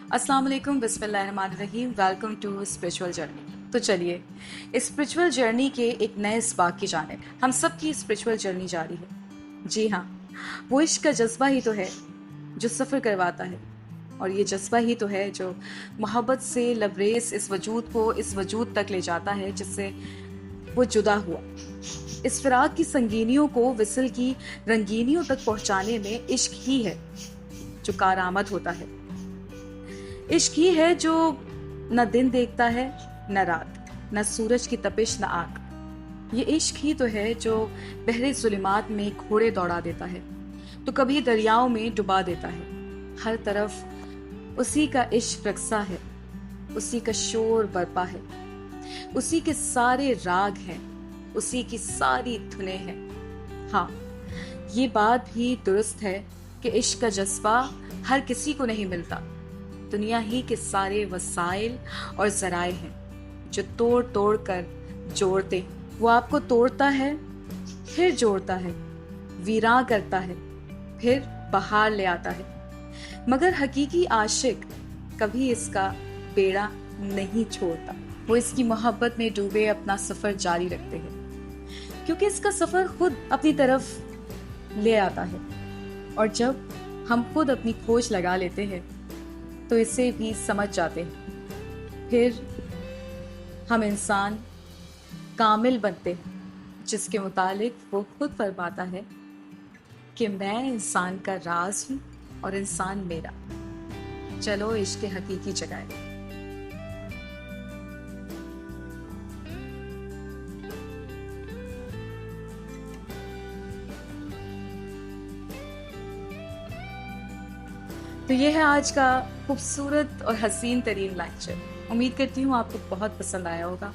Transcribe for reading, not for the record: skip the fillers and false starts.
अस्सलाम वालेकुम, बिस्मिल्लाहिर्रहमानिर्रहीम। Welcome to spiritual journey. तो चलिए इस स्पिरिचुअल जर्नी के एक नए इसबाक की जानिब हम सब की स्पिरिचुअल जर्नी जारी है। जी हाँ, वो इश्क का जज्बा ही तो है जो सफ़र करवाता है, और ये जज्बा ही तो है जो मोहब्बत से लबरेज इस वजूद को इस वजूद तक ले जाता है जिससे वो जुदा हुआ। इस फिराक की संगीनियों को विसल की रंगीनियों तक पहुंचाने में इश्क ही है जो कारआमद होता है। इश्क ही है जो न दिन देखता है, न रात, न सूरज की तपिश, न आग। ये इश्क ही तो है जो बहरे जुल्मात में घोड़े दौड़ा देता है तो कभी दरियाओं में डुबा देता है। हर तरफ उसी का इश्क रक्सा है, उसी का शोर बरपा है, उसी के सारे राग हैं, उसी की सारी धुनें हैं। हाँ, ये बात भी दुरुस्त है कि इश्क का जज्बा हर किसी को नहीं मिलता। दुनिया ही के सारे वसाइल और जराए हैं जो तोड़ तोड़ कर जोड़ते। वो आपको तोड़ता है, फिर जोड़ता है, वीरान करता है, फिर बहार ले आता है। मगर हकीकी आशिक कभी इसका बेड़ा नहीं छोड़ता। वो इसकी मोहब्बत में डूबे अपना सफर जारी रखते हैं क्योंकि इसका सफर खुद अपनी तरफ ले आता है। और जब हम खुद अपनी खोज लगा लेते हैं तो इसे भी समझ जाते हैं। फिर हम इंसान कामिल बनते हैं जिसके मुतालिक वो खुद फरमाता है कि मैं इंसान का राज हूँ और इंसान मेरा। चलो इश्क के हकीकी जगाए। तो ये है आज का खूबसूरत और हसीन तरीन लेक्चर। उम्मीद करती हूँ आपको बहुत पसंद आया होगा।